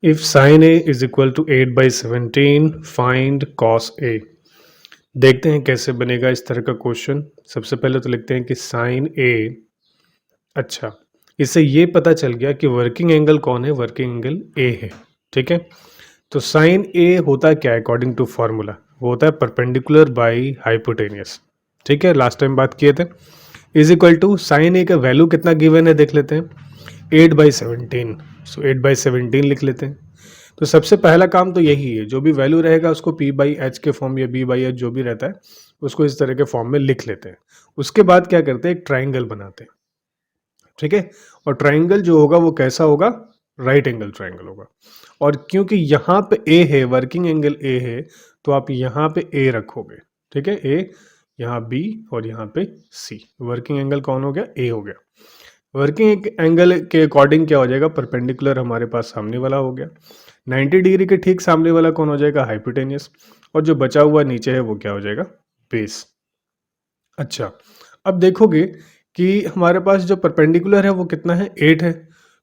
If sine A is equal to 8/17 find cos A. देखते हैं कैसे बनेगा इस तरह का क्वेश्चन। सबसे पहले तो लिखते हैं कि साइन ए। अच्छा, इससे ये पता चल गया कि वर्किंग एंगल कौन है, वर्किंग एंगल ए है। ठीक है, तो साइन ए होता क्या है अकॉर्डिंग टू फॉर्मूला, वो होता है परपेंडिकुलर बाई हाइपोटेनियस। ठीक है, लास्ट टाइम बात किए थे। इज इक्वल टू साइन ए का वैल्यू कितना गिवन है देख लेते हैं, 8/17। सो 8/17 लिख लेते हैं। तो सबसे पहला काम तो यही है, जो भी वैल्यू रहेगा उसको p/h के फॉर्म या b/h जो भी रहता है उसको इस तरह के फॉर्म में लिख लेते हैं। उसके बाद क्या करते हैं, एक ट्राइंगल बनाते हैं। ठीक है, और ट्राइंगल जो होगा वो कैसा होगा, राइट एंगल ट्राइंगल होगा। और क्योंकि यहाँ पे ए है, वर्किंग एंगल ए है, तो आप यहाँ पे ए रखोगे। ठीक है, ए, यहाँ बी और यहाँ पे सी। वर्किंग एंगल कौन हो गया, ए हो गया। वर्किंग एंगल के अकॉर्डिंग क्या हो जाएगा, परपेंडिकुलर हमारे पास सामने वाला हो गया। 90 डिग्री के ठीक सामने वाला कौन हो जाएगा, हाइपोटेनियस। और जो बचा हुआ नीचे है वो क्या हो जाएगा, बेस। अच्छा, अब देखोगे कि हमारे पास जो परपेंडिकुलर है वो कितना है, 8 है।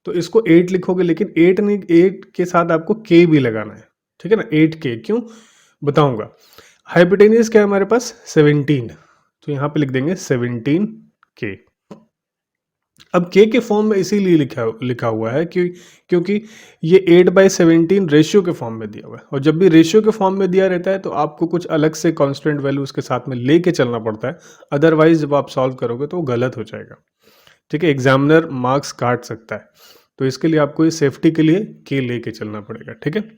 तो इसको 8 लिखोगे, लेकिन 8 नहीं, 8 के साथ आपको के भी लगाना है। ठीक है ना, 8 के क्यों बताऊंगा। हाइपोटेनियस क्या है हमारे पास, 17। तो यहाँ पे लिख देंगे 17 के। अब के फॉर्म में इसीलिए लिखा हुआ है क्योंकि ये 8/17 रेशियो के फॉर्म में दिया हुआ है, और जब भी रेशियो के फॉर्म में दिया रहता है तो आपको कुछ अलग से कांस्टेंट वैल्यू उसके साथ में लेके चलना पड़ता है। अदरवाइज जब आप सॉल्व करोगे तो वो गलत हो जाएगा। ठीक है, एग्जामिनर मार्क्स काट सकता है, तो इसके लिए आपको ये सेफ्टी के लिए के लेके चलना पड़ेगा। ठीक है,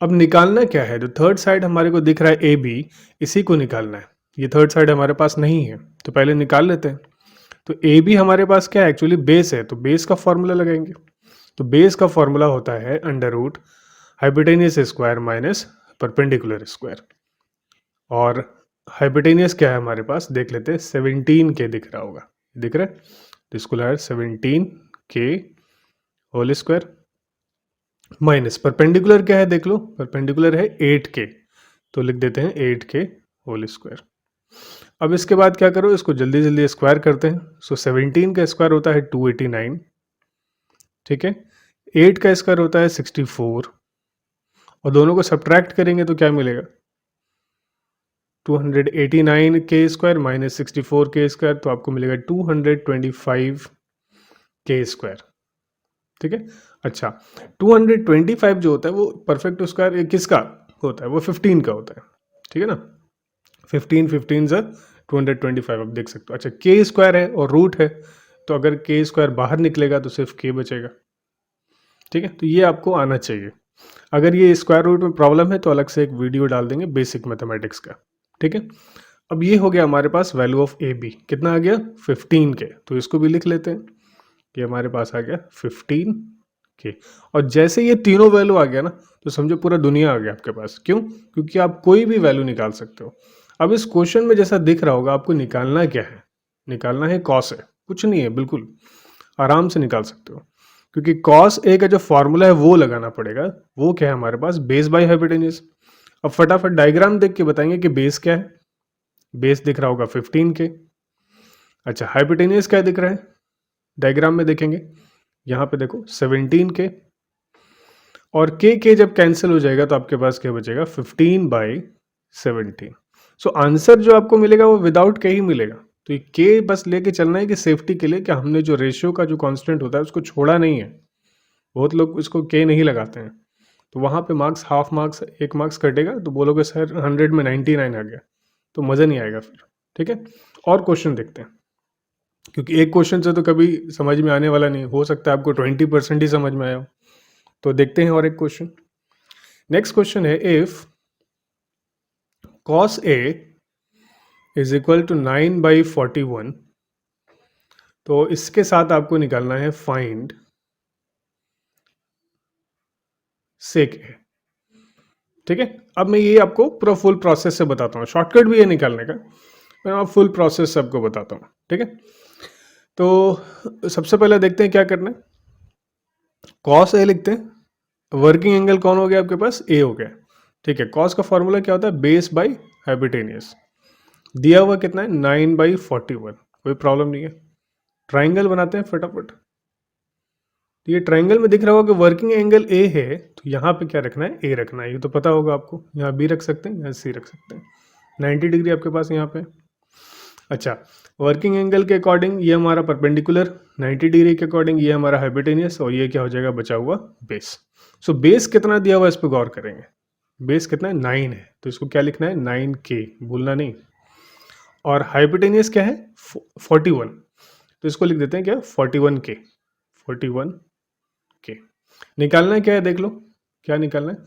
अब निकालना क्या है, जो थर्ड साइड हमारे को दिख रहा है ए बी, इसी को निकालना है। ये थर्ड साइड हमारे पास नहीं है, तो पहले निकाल लेते हैं। तो ए बी हमारे पास क्या है, एक्चुअली बेस है, तो बेस का फॉर्मूला लगाएंगे। तो बेस का फॉर्मूला होता है under root hypotenuse square minus perpendicular square. और हाइपोटेनियस क्या है हमारे पास, देख लेते हैं, 17 के दिख रहा होगा, दिख रहा है, तो इसको लगा 17 के होल स्क्वायर माइनस परपेंडिकुलर क्या है देख लो, परपेंडिकुलर है 8 के, तो लिख देते हैं 8 के होल स्क्वायर। अब इसके बाद क्या करो, इसको जल्दी जल्दी स्क्वायर करते हैं। सो 17 का स्क्वायर होता है 289। ठीक है, 8 का स्क्वायर होता है 64, और दोनों को सब्ट्रैक्ट करेंगे तो क्या मिलेगा, 289 के स्क्वायर माइनस 64 के स्क्वायर, तो आपको मिलेगा 225 के स्क्वायर। ठीक है, अच्छा, 225 जो होता है वो परफेक्ट स्क्वायर किसका होता है, वो 15 का होता है। ठीक है ना, 15 से 225 आप देख सकते हो। अच्छा, के स्क्वायर है और रूट है, तो अगर के स्क्वायर बाहर निकलेगा तो सिर्फ के बचेगा। ठीक है, तो ये आपको आना चाहिए। अगर ये स्क्वायर रूट में प्रॉब्लम है तो अलग से एक वीडियो डाल देंगे बेसिक मैथमेटिक्स का। ठीक है, अब ये हो गया हमारे पास वैल्यू ऑफ ए बी, कितना आ गया 15 के, तो इसको भी लिख लेते हैं कि हमारे पास आ गया 15 के। और जैसे ये तीनों वैल्यू आ गया ना, तो समझो पूरा दुनिया आ गया आपके पास। क्यों, क्योंकि आप कोई भी वैल्यू निकाल सकते हो। अब इस क्वेश्चन में जैसा दिख रहा होगा, आपको निकालना क्या है, निकालना है कॉस है, कुछ नहीं है, बिल्कुल आराम से निकाल सकते हो। क्योंकि कॉस ए का जो फॉर्मूला है वो लगाना पड़ेगा, वो क्या है हमारे पास, बेस बाय हाइपोटेन्यूज। अब फटाफट डायग्राम देख के बताएंगे कि बेस क्या है। बेस दिख रहा होगा 15 के। अच्छा, हाइपोटेन्यूज क्या दिख रहा है, डायग्राम में देखेंगे, यहाँ पे देखो 17 के, और के जब कैंसिल हो जाएगा तो आपके पास क्या बचेगा, 15/17। सो आंसर जो आपको मिलेगा वो विदाउट के ही मिलेगा। तो ये के बस लेके चलना है कि सेफ्टी के लिए, कि हमने जो रेशियो का जो कांस्टेंट होता है उसको छोड़ा नहीं है। बहुत लोग इसको के नहीं लगाते हैं, तो वहाँ पे मार्क्स, हाफ मार्क्स, 1 मार्क्स कटेगा, तो बोलोगे सर 100 में 99 आ गया, तो मज़ा नहीं आएगा फिर। ठीक है, और क्वेश्चन देखते हैं, क्योंकि एक क्वेश्चन से तो कभी समझ में आने वाला नहीं, हो सकता है आपको 20% ही समझ में आया हो। तो देखते हैं और एक क्वेश्चन। नेक्स्ट क्वेश्चन है, if cos A is equal to 9/41, तो इसके साथ आपको निकालना है फाइंड सेक ए। ठीक है, अब मैं ये आपको पूरा फुल प्रोसेस से बताता हूँ, शॉर्टकट भी है निकालने का, मैं आप फुल प्रोसेस सबको बताता हूँ। ठीक है, तो सबसे पहले देखते हैं क्या करना है। कॉस ए लिखते हैं, वर्किंग एंगल कौन हो गया आपके पास, ए हो गया। ठीक है, कॉस का फॉर्मूला क्या होता है, बेस बाय हाइपोटेनियस। दिया हुआ कितना है, 9/41, कोई प्रॉब्लम नहीं है। ट्राइंगल बनाते हैं फटाफट। तो ये ट्राइंगल में दिख रहा होगा कि वर्किंग एंगल ए है, तो यहाँ पे क्या रखना है, ए रखना है, ये तो पता होगा आपको। यहाँ बी रख सकते हैं, यहाँ सी रख सकते हैं। 90 डिग्री आपके पास यहाँ पे। अच्छा, वर्किंग एंगल के अकॉर्डिंग ये हमारा परपेंडिकुलर, 90 डिग्री के अकॉर्डिंग ये हमारा हाइपोटेनियस, और ये क्या हो जाएगा, बचा हुआ बेस। सो बेस कितना दिया हुआ है इस पर गौर करेंगे। बेस कितना है, 9 है, तो इसको क्या लिखना है, 9K, भूलना नहीं। और हाइपोटेनियस क्या है, 41, तो इसको लिख देते हैं क्या, 41K। 41K निकालना है क्या है, देख लो क्या निकालना है,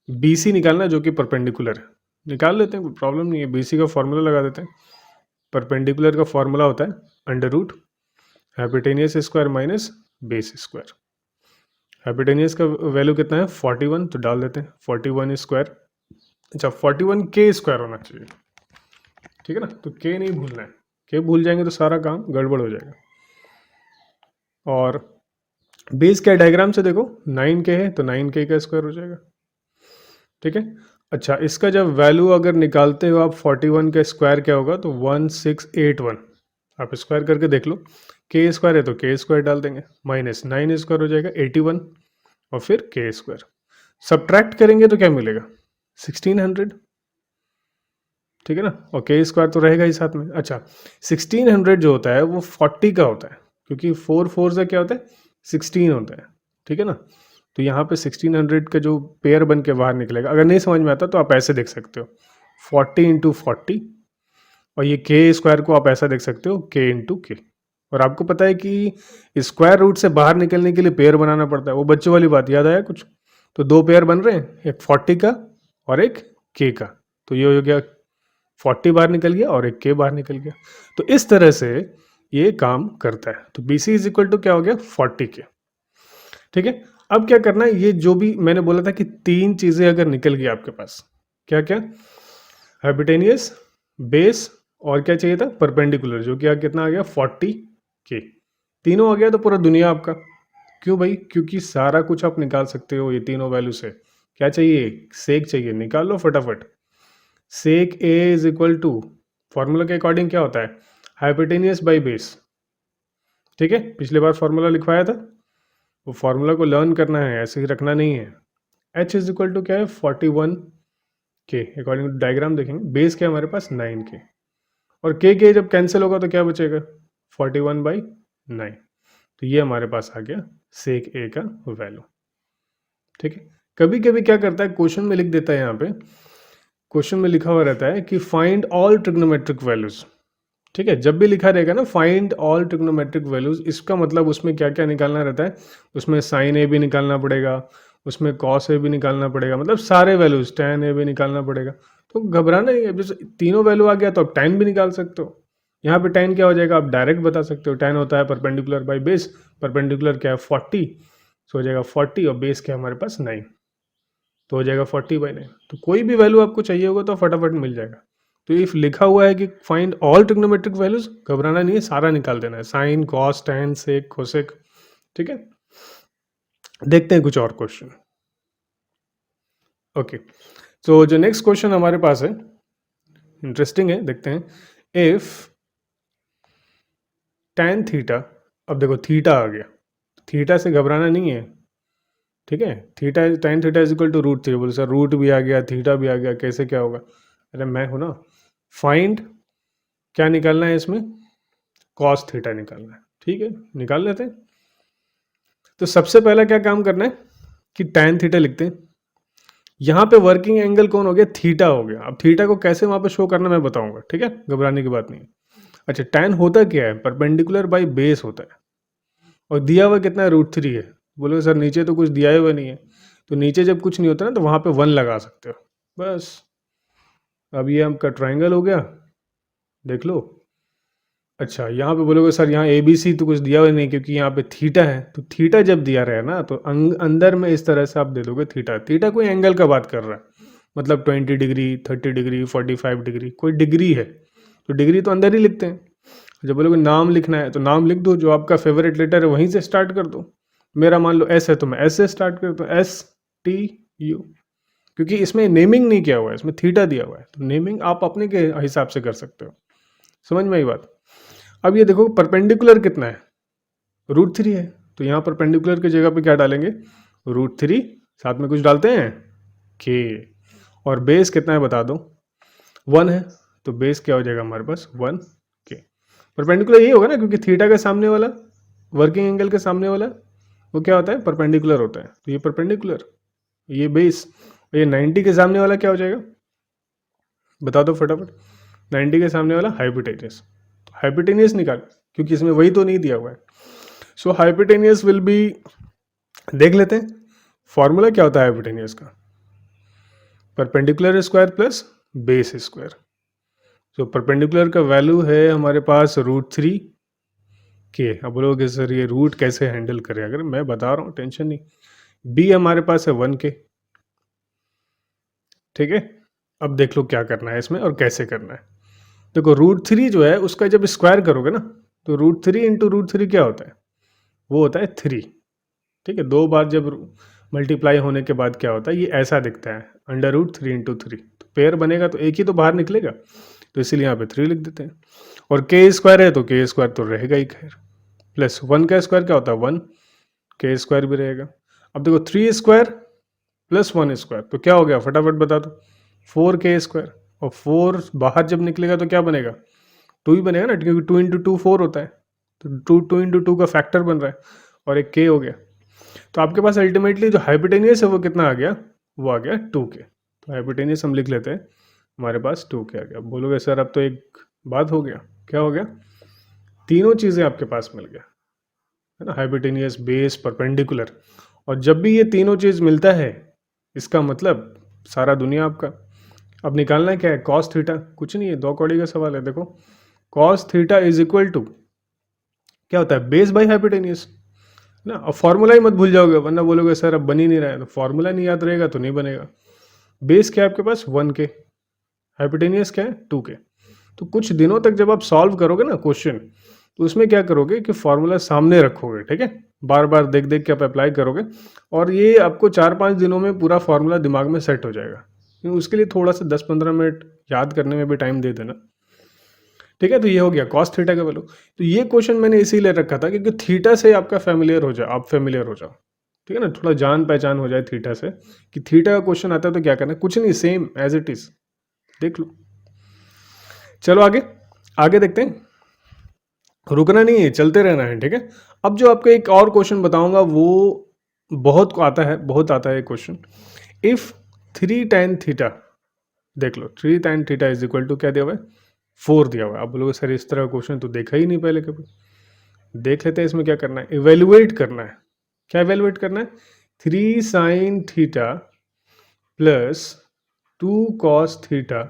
BC निकालना है जो कि परपेंडिकुलर है। निकाल लेते हैं, कोई प्रॉब्लम नहीं है, BC का फॉर्मूला लगा देते हैं। परपेंडिकुलर का फॉर्मूला होता है under root hypotenuse square minus base square. Hypotenuse का वैल्यू कितना है, 41, तो डाल देते हैं 41 स्क्वायर। अच्छा, 41K स्क्वायर होना चाहिए, ठीक है ना, तो K नहीं भूलना है, K भूल जाएंगे तो सारा काम गड़बड़ हो जाएगा। और बेस क्या डायग्राम से देखो, 9K है तो 9K का स्क्वायर हो जाएगा, ठीक है। अच्छा, इसका जब वैल्यू अगर निकालते हो आप 41 का स्क्वायर क्या होगा, तो 1681, आप स्क्वायर करके देख लो। K स्क्वायर है तो K स्क्वायर डाल देंगे, माइनस 9 स्क्वायर हो जाएगा 81, और फिर K स्क्वायर। सब्ट्रैक्ट करेंगे तो क्या मिलेगा, 1600, ठीक है ना, और K स्क्वायर तो रहेगा ही साथ में। अच्छा, 1600 जो होता है वो 40 का होता है, क्योंकि 4 4 से क्या होता है, 16 होता है, ठीक है ना। तो यहाँ पे 1600 का जो पेयर बन के बाहर निकलेगा, अगर नहीं समझ में आता तो आप ऐसे देख सकते हो, 40 इंटू 40, और ये K स्क्वायर को आप ऐसा देख सकते हो, K इंटू K। और आपको पता है कि स्क्वायर रूट से बाहर निकलने के लिए पेयर बनाना पड़ता है, वो बच्चों वाली बात याद आया कुछ। तो दो पेयर बन रहे हैं, एक 40 का और एक K का, तो ये हो गया 40 बाहर निकल गया और एक K बाहर निकल गया। तो इस तरह से ये काम करता है। तो BC इज इक्वल टू क्या हो गया, 40K, ठीक है। अब क्या करना है, ये जो भी मैंने बोला था कि तीन चीजें अगर निकल गई आपके पास, क्या क्या, हाइपोटेनियस, बेस, और क्या चाहिए था, परपेंडिकुलर, जो कि कितना आ गया, 40K। तीनों आ गया तो पूरा दुनिया आपका। क्यों भाई, क्योंकि सारा कुछ आप निकाल सकते हो ये तीनों वैल्यू से। क्या चाहिए, सेक चाहिए, निकाल लो फटाफट। Sec A is equal to, formula के अकॉर्डिंग क्या होता है, हाइपोटेनियस बाई बेस, ठीक है। पिछले बार फॉर्मूला लिखवाया था, वो फॉर्मूला को लर्न करना है, ऐसे ही रखना नहीं है। H इज इक्वल टू क्या है, 41K, अकॉर्डिंग टू डायग्राम देखेंगे। बेस क्या है हमारे पास, 9K, और K जब कैंसिल होगा तो क्या बचेगा, 41/9। तो ये हमारे पास आ गया सेक A का वैल्यू, ठीक है। कभी कभी क्या करता है, क्वेश्चन में लिख देता है, यहाँ पे क्वेश्चन में लिखा हुआ रहता है कि फाइंड ऑल ट्रिग्नोमेट्रिक वैल्यूज, ठीक है। जब भी लिखा रहेगा ना फाइंड ऑल ट्रिग्नोमेट्रिक वैल्यूज, इसका मतलब उसमें क्या क्या निकालना रहता है, उसमें साइन A भी निकालना पड़ेगा, उसमें कॉस A भी निकालना पड़ेगा, मतलब सारे वैल्यूज, tan A भी निकालना पड़ेगा। तो घबराना नहीं है, जैसे तीनों वैल्यू आ गया तो आप tan भी निकाल सकते हो। यहाँ पे tan क्या हो जाएगा, आप डायरेक्ट बता सकते हो, tan होता है परपेंडिकुलर बाई बेस, परपेंडिकुलर क्या है 40, तो हो जाएगा 40, और बेस क्या हमारे पास 9, तो हो जाएगा 40/9। तो कोई भी वैल्यू आपको चाहिए होगा तो फटाफट मिल जाएगा। तो इफ लिखा हुआ है कि फाइंड ऑल ट्रिग्नोमेट्रिक वैल्यूज, घबराना नहीं है, सारा निकाल देना है, साइन, कॉस, टैन, सेक, कोसेक, ठीक है। देखते हैं कुछ और क्वेश्चन। ओके, तो जो नेक्स्ट क्वेश्चन हमारे पास है, इंटरेस्टिंग है, देखते हैं। इफ tan थीटा, अब देखो थीटा आ गया, थीटा से घबराना नहीं है, ठीक है। Theta, tan theta is equal to √3, बोले सर रूट भी आ गया, थीटा भी आ गया, कैसे क्या होगा, अरे मैं हूं ना। फाइंड क्या निकालना है इसमें, कॉस थीटा निकालना है, ठीक है, निकाल लेते हैं। तो सबसे पहला क्या काम करना है कि tan थीटा लिखते हैं। यहाँ पे वर्किंग एंगल कौन हो गया, थीटा हो गया। अब थीटा को कैसे वहां पे शो करना मैं बताऊंगा, ठीक है, घबराने की बात नहीं। अच्छा, tan होता क्या है, परपेंडिकुलर बाई बेस होता है, और दिया हुआ कितना है, √3 है। बोलोगे सर नीचे तो कुछ दिया हुआ नहीं है, तो नीचे जब कुछ नहीं होता ना तो वहां पे 1 लगा सकते हो बस। अब ये आपका ट्राइंगल हो गया, देख लो। अच्छा, यहाँ पे बोलोगे सर यहाँ ABC तो कुछ दिया हुआ नहीं, क्योंकि यहाँ पे थीटा है, तो थीटा जब दिया रहे ना तो अंदर में इस तरह से आप दे दोगे थीटा। थीटा कोई एंगल का बात कर रहा है, मतलब 20 डिग्री, 30 डिग्री, 45 डिग्री, कोई डिग्री है, तो डिग्री तो अंदर ही लिखते हैं। जब बोलोगे नाम लिखना है तो नाम लिख दो, जो आपका फेवरेट लेटर है वहीं से स्टार्ट कर दो। मेरा मान लो S है तो मैं S से स्टार्ट करता हूँ, STU, क्योंकि इसमें नेमिंग नहीं किया हुआ है, इसमें थीटा दिया हुआ है, तो नेमिंग आप अपने के हिसाब से कर सकते हो। समझ में आई बात। अब ये देखो परपेंडिकुलर कितना है, √3 है, तो यहाँ परपेंडिकुलर की जगह पे क्या डालेंगे, √3 साथ में कुछ डालते हैं के, और बेस कितना है बता दो, 1 है, तो बेस क्या हो जाएगा हमारे पास 1 के। परपेंडिकुलर ये होगा ना, क्योंकि थीटा के सामने वाला, वर्किंग एंगल के सामने वाला, वो क्या होता है, परपेंडिकुलर होता है। तो ये परपेंडिकुलर, ये बेस, ये 90 के सामने वाला क्या हो जाएगा, बता दो फटाफट। 90 के सामने वाला हाइपोटेनियस, तो हाइपोटेनियस निकाल, क्योंकि इसमें वही तो नहीं दिया हुआ है। सो हाइपोटेनियस विल बी, देख लेते हैं फॉर्मूला क्या होता है हाइपोटेनियस का, perpendicular square plus base square. So perpendicular का वैल्यू है हमारे पास √3 के। अब बोलोगे सर ये रूट कैसे हैंडल करें, अगर मैं बता रहा हूँ टेंशन नहीं। बी हमारे पास है 1 के, ठीक है। अब देख लो क्या करना है इसमें और कैसे करना है। देखो √3 जो है उसका जब स्क्वायर करोगे ना, तो √3 इंटू √3 क्या होता है, वो होता है 3, ठीक है। 2 बार जब मल्टीप्लाई होने के बाद क्या होता है, ये ऐसा दिखता है, √3 इंटू 3, तो पेयर बनेगा तो एक ही तो बाहर निकलेगा, तो इसीलिए यहाँ पे 3 लिख देते हैं। और के स्क्वायर है तो के स्क्वायर तो रहेगा ही खैर, प्लस 1 का स्क्वायर क्या होता है 1, के स्क्वायर भी रहेगा। अब देखो 3 स्क्वायर प्लस 1 स्क्वायर, तो क्या हो गया फटाफट बता दो, 4 के स्क्वायर, और 4 बाहर जब निकलेगा तो क्या बनेगा, 2 ही बनेगा ना, क्योंकि 2 इंटू 2 4 होता है, तो 2 इंटू 2 का फैक्टर बन रहा है, और एक के हो गया। तो आपके पास अल्टीमेटली जो हाइपोटेनियस है वो कितना आ गया, वो आ गया 2 के। तो हाइपोटेनियस हम लिख लेते हैं, हमारे पास 2 के आ गया। बोलोगे सर अब तो एक बात हो गया, क्या हो गया, तीनों चीज़ें आपके पास मिल गया, है ना, हाइपोटेनियस, बेस, परपेंडिकुलर। और जब भी ये तीनों चीज़ मिलता है, इसका मतलब सारा दुनिया आपका। अब निकालना क्या है, कॉस थीटा, कुछ नहीं है, 2 कौड़ी का सवाल है। देखो cos theta is equal to क्या होता है, बेस बाई हाइपोटेनियस ना। अब फॉर्मूला ही मत भूल जाओगे, वरना बोलोगे सर अब बन ही नहीं रहा है, तो फॉर्मूला नहीं याद रहेगा तो नहीं बनेगा। बेस क्या है आपके पास 1 के, हाइपोटेनियस क्या है 2 के। तो कुछ दिनों तक जब आप सॉल्व करोगे ना क्वेश्चन, तो उसमें क्या करोगे कि फॉर्मूला सामने रखोगे, ठीक है, बार बार देख देख के आप अप्लाई करोगे, और ये आपको 4-5 दिनों में पूरा फॉर्मूला दिमाग में सेट हो जाएगा। उसके लिए थोड़ा सा 10-15 मिनट याद करने में भी टाइम दे देना, ठीक है। तो ये हो गया कॉस थीटा का वैल्यू। तो ये क्वेश्चन मैंने इसीलिए रखा था क्योंकि थीटा से आपका फेमिलियर हो जाए, आप फेमिलियर हो जाओ, ठीक है ना, थोड़ा जान पहचान हो जाए थीटा से, कि थीटा का क्वेश्चन आता है तो क्या करना है, कुछ नहीं, सेम एज इट इज, देख लो। चलो आगे आगे देखते हैं, रुकना नहीं है, चलते रहना है, ठीक है। अब जो आपको एक और क्वेश्चन बताऊंगा वो बहुत आता है, बहुत आता है क्वेश्चन। इफ 3 tan थीटा, देख लो 3 tan theta is equal to क्या दिया हुआ है, 4 दिया हुआ है। आप बोलोगे सर इस तरह का क्वेश्चन तो देखा ही नहीं पहले कभी, देख लेते हैं इसमें क्या करना है, इवेल्युएट करना है। क्या इवेल्युएट करना है, 3 sin theta plus 2 cos theta,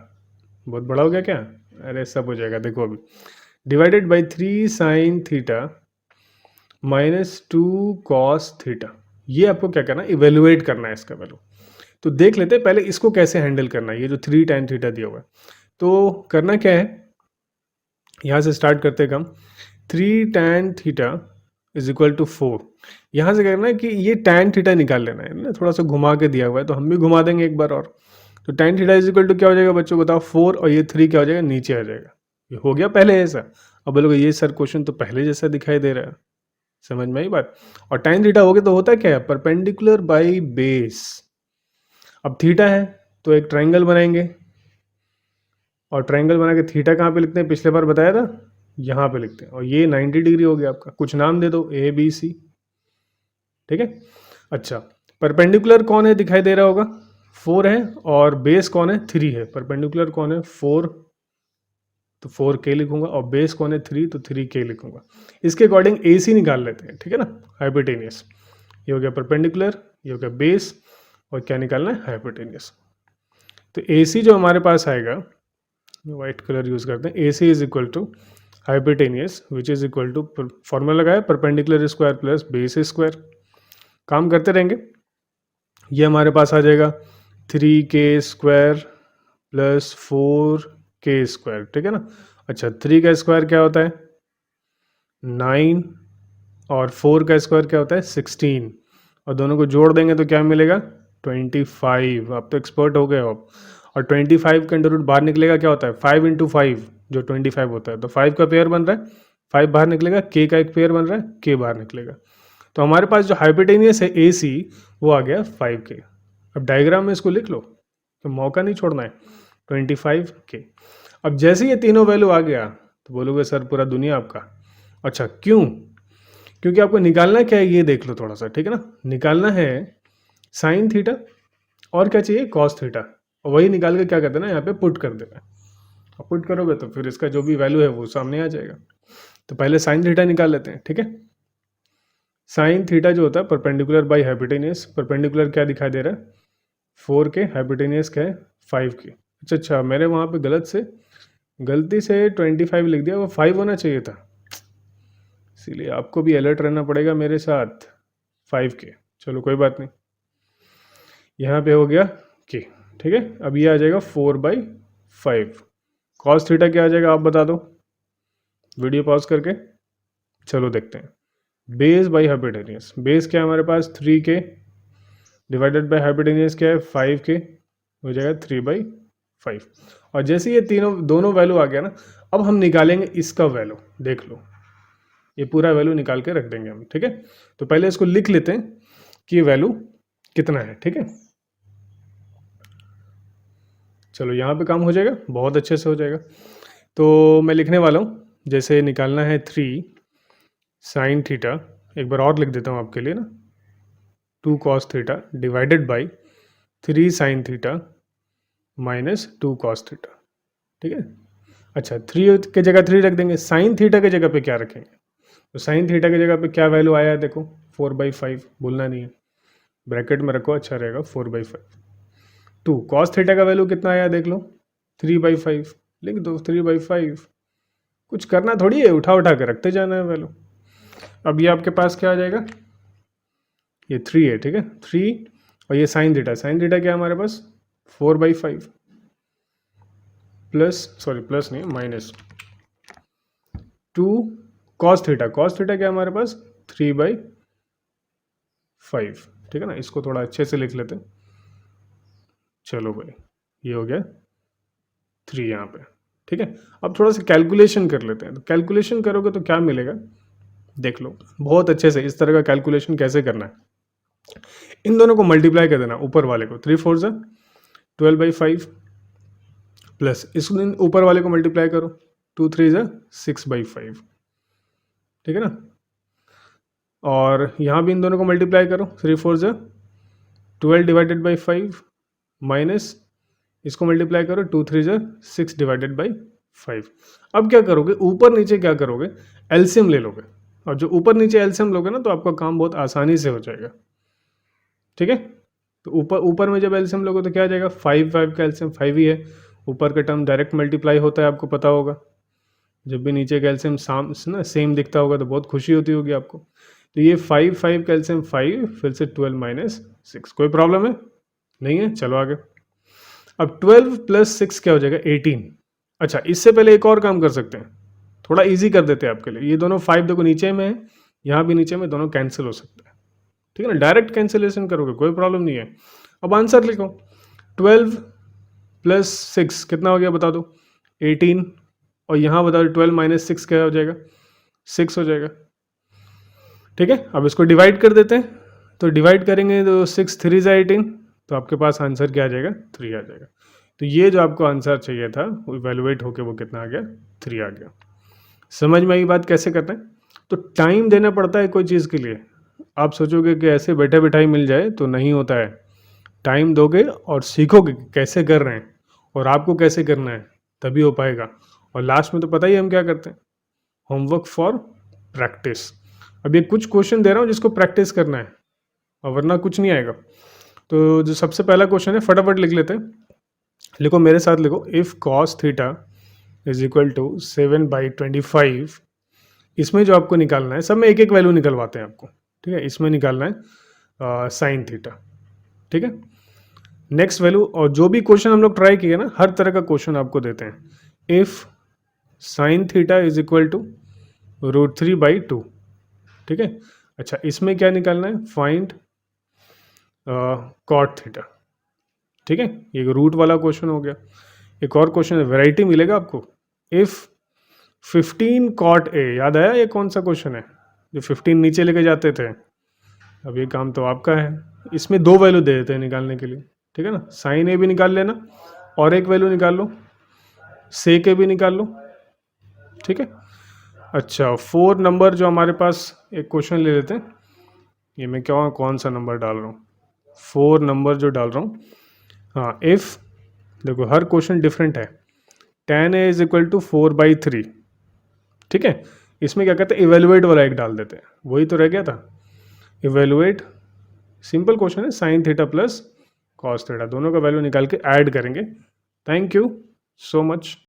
बहुत बड़ा हो गया क्या, अरे सब हो जाएगा, देखो अभी, divided by 3 sin theta minus 2 cos theta. ये आपको क्या करना है, इवेल्युएट करना है इसका वैल्यू। तो देख लेते हैं पहले इसको कैसे हैंडल करना है, ये जो 3 tan थीटा दिया हुआ है। तो करना क्या है, यहाँ से स्टार्ट करते हैं हम, 3 tan theta is equal to 4। यहाँ से करना है कि ये tan थीटा निकाल लेना है ना, थोड़ा सा घुमा के दिया हुआ है तो हम भी घुमा देंगे एक बार और। तो tan theta is equal to क्या हो जाएगा बच्चों बताओ, 4, और ये 3 क्या हो जाएगा, नीचे आ जाएगा। ये हो गया पहले ऐसा। अब बोलोगे ये सर क्वेश्चन तो पहले जैसा दिखाई दे रहा है, समझ में आई बात। और tan थीटा हो गया तो होता क्या है, परपेंडिकुलर बाई बेस। अब थीटा है तो एक ट्राइंगल बनाएंगे, और ट्राइंगल बना के थीटा कहाँ पे लिखते हैं, पिछले बार बताया था, यहाँ पे लिखते हैं। और ये 90 डिग्री हो गया आपका, कुछ नाम दे दो, ए बी सी, ठीक है। अच्छा, परपेंडिकुलर कौन है दिखाई दे रहा होगा, 4 है, और बेस कौन है, 3 है। परपेंडिकुलर कौन है 4, तो 4 के लिखूंगा, और बेस कौन है 3, तो 3 के लिखूंगा। इसके अकॉर्डिंग ए सी निकाल लेते हैं, ठीक है ना, हाइपोटेनियस। ये हो गया परपेंडिकुलर, ये हो गया बेस, और क्या निकालना है, हाइपोटेनियस। तो ए सी जो हमारे पास आएगा, वाइट कलर यूज करते हैं, A C is equal to hypotenuse which is equal to, formula लगाया perpendicular square plus base square. काम करते रहेंगे, ये हमारे पास आ जाएगा 3k square plus 4k square, ठीक है ना। अच्छा, 3 का स्क्वायर क्या होता है 9, और 4 का स्क्वायर क्या होता है 16, और दोनों को जोड़ देंगे तो क्या मिलेगा 25। आप तो एक्सपर्ट हो गए हो आप। और 25 का अंडर रूट बाहर निकलेगा क्या होता है 5 इंटू 5 जो 25 होता है, तो 5 का पेयर बन रहा है, 5 बाहर निकलेगा, k का एक पेयर बन रहा है, k बाहर निकलेगा। तो हमारे पास जो हाइपोटेनियस है ए सी वो आ गया 5K। अब डायग्राम में इसको लिख लो, तो मौका नहीं छोड़ना है। 25K। अब जैसे ये तीनों वैल्यू आ गया तो बोलोगे सर पूरा दुनिया आपका। अच्छा क्यों? क्योंकि आपको निकालना क्या है ये देख लो थोड़ा सा, ठीक है ना। निकालना है साइन थीटा और क्या चाहिए, कॉस थीटा, और वही निकाल के क्या करते हैं ना यहाँ पे पुट कर देना है। और पुट करोगे तो फिर इसका जो भी वैल्यू है वो सामने आ जाएगा। तो पहले साइन थीटा निकाल लेते हैं, ठीक है। साइन थीटा जो होता है परपेंडिकुलर बाई हाइपोटेनियस, परपेंडिकुलर क्या दिखाई दे रहा है 4K, हाइपोटेनियस क्या है 5K। अच्छा मैंने वहाँ पे गलती से 25 लिख दिया, वो 5 होना चाहिए था, इसीलिए आपको भी अलर्ट रहना पड़ेगा मेरे साथ। 5K, चलो कोई बात नहीं, यहाँ पे हो गया K, ठीक है। अब ये आ जाएगा 4/5। कॉस थीटा क्या आ जाएगा आप बता दो, वीडियो पॉज करके। चलो देखते हैं। बेस बाई हाइपोटेनियस, बेस क्या है हमारे पास 3K, डिवाइडेड बाई हाइपोटेनियस क्या है 5K, हो जाएगा 3/5। और जैसे ये दोनों वैल्यू आ गया ना, अब हम निकालेंगे इसका वैल्यू, देख लो ये पूरा वैल्यू निकाल के रख देंगे हम, ठीक है। तो पहले इसको लिख लेते हैं कि ये वैल्यू कितना है, ठीक है। चलो यहाँ पे काम हो जाएगा, बहुत अच्छे से हो जाएगा। तो मैं लिखने वाला हूँ, जैसे निकालना है 3 साइन थीटा, एक बार और लिख देता हूँ आपके लिए ना, 2 cos theta divided by 3 sine theta minus 2 cos theta, ठीक है। अच्छा 3 के जगह 3 रख देंगे, साइन थीटा के जगह पे क्या रखेंगे, तो साइन थीटा की जगह पे क्या वैल्यू आया है देखो 4/5, भूलना नहीं है, ब्रैकेट में रखो अच्छा रहेगा 4/5। 2 कॉस थीटा का वैल्यू कितना आया देख लो 3/5, लिख दो 3/5, कुछ करना थोड़ी है, उठा उठा के रखते जाना है वैल्यू। अब ये आपके पास क्या आ जाएगा, ये 3 है, ठीक है 3, और ये साइन थीटा क्या है हमारे पास 4/5 प्लस नहीं माइनस 2 कॉस थीटा क्या है हमारे पास 3/5, ठीक है ना। इसको थोड़ा अच्छे से लिख लेते हैं। चलो भाई ये हो गया 3 यहाँ पे, ठीक है। अब थोड़ा सा कैलकुलेशन कर लेते हैं, तो कैलकुलेशन करोगे तो क्या मिलेगा देख लो बहुत अच्छे से। इस तरह का कैलकुलेशन कैसे करना है, इन दोनों को मल्टीप्लाई कर देना, ऊपर वाले को 3 4 12/5 प्लस इस ऊपर वाले को मल्टीप्लाई करो 2 3 6/5, ठीक है ना। और यहाँ भी इन दोनों को मल्टीप्लाई करो 3 4 12 डिवाइडेड बाई 5 माइनस इसको मल्टीप्लाई करो 2 3 6 डिवाइडेड बाई 5। अब क्या करोगे, ऊपर नीचे क्या करोगे, एलसीएम ले लोगे, और जो ऊपर नीचे एलसीएम लोगे ना तो आपका काम बहुत आसानी से हो जाएगा, ठीक है। तो ऊपर में जब एलसीएम लोगे तो क्या आ जाएगा 5 का एलसीएम 5 ही है, ऊपर का टर्म डायरेक्ट मल्टीप्लाई होता है, आपको पता होगा। जब भी नीचे का एलसीएम ना सेम दिखता होगा तो बहुत खुशी होती होगी आपको। तो ये 5 का एलसीएम 5, फिर से 12 माइनस 6, कोई प्रॉब्लम है नहीं है, चलो आगे। अब 12 प्लस 6 क्या हो जाएगा 18। अच्छा इससे पहले एक और काम कर सकते हैं, थोड़ा इजी कर देते हैं आपके लिए। ये दोनों 5 देखो नीचे में है, यहाँ भी नीचे में, दोनों कैंसिल हो सकते हैं, ठीक है ना। डायरेक्ट कैंसिलेशन करोगे कोई प्रॉब्लम नहीं है। अब आंसर लिखो 12 प्लस 6 कितना हो गया बता दो 18, और यहाँ बता दो 12 माइनस 6 क्या हो जाएगा 6 हो जाएगा, ठीक है। अब इसको डिवाइड कर देते हैं, तो डिवाइड करेंगे तो 6 3 18, तो आपके पास आंसर क्या आ जाएगा 3 आ जाएगा। तो ये जो आपको आंसर चाहिए था वो इवेलुएट होके वो कितना आ गया 3 आ गया। समझ में आई बात कैसे करते हैं। तो टाइम देना पड़ता है कोई चीज़ के लिए। आप सोचोगे कि ऐसे बैठे बैठाई मिल जाए तो नहीं होता है, टाइम दोगे और सीखोगे कैसे कर रहे हैं और आपको कैसे करना है तभी हो पाएगा। और लास्ट में तो पता ही हम क्या करते हैं, होमवर्क फॉर प्रैक्टिस। अब ये कुछ क्वेश्चन दे रहा हूँ जिसको प्रैक्टिस करना है, और वरना कुछ नहीं आएगा। तो जो सबसे पहला क्वेश्चन है फटाफट लिख लेते हैं, लिखो मेरे साथ लिखो, if cos theta is equal to 7/25। इसमें जो आपको निकालना है, सब में एक एक वैल्यू निकलवाते हैं आपको, ठीक है। इसमें निकालना है साइन थीटा, ठीक है। नेक्स्ट वैल्यू, और जो भी क्वेश्चन हम लोग ट्राई किए ना, हर तरह का क्वेश्चन आपको देते हैं। If sine theta is equal to √3/2, ठीक है। अच्छा इसमें क्या निकालना है, फाइंड कॉट थीटा, ठीक है। ये रूट वाला क्वेश्चन हो गया। एक और क्वेश्चन है, वैरायटी मिलेगा आपको, इफ़ 15 कॉट ए, याद आया ये कौन सा क्वेश्चन है जो 15 नीचे लेके जाते थे, अब ये काम तो आपका है। इसमें दो वैल्यू दे देते हैं निकालने के लिए, ठीक है ना। साइन ए भी निकाल लेना और एक वैल्यू निकाल लो, सेक ए भी निकाल लो, ठीक है। अच्छा, 4 नंबर जो हमारे पास, एक क्वेश्चन ले लेते हैं। ये मैं क्या कौन सा नंबर डाल रहा हूँ, 4 नंबर जो डाल रहा हूँ। हाँ, इफ़ देखो हर क्वेश्चन डिफरेंट है। tan a is equal to 4/3, ठीक है। इसमें क्या कहते हैं, इवेलुएट वाला एक डाल देते हैं, वही तो रह गया था। इवेलुएट, सिंपल क्वेश्चन है, sine theta plus cos theta, दोनों का वैल्यू निकाल के ऐड करेंगे। Thank you so much.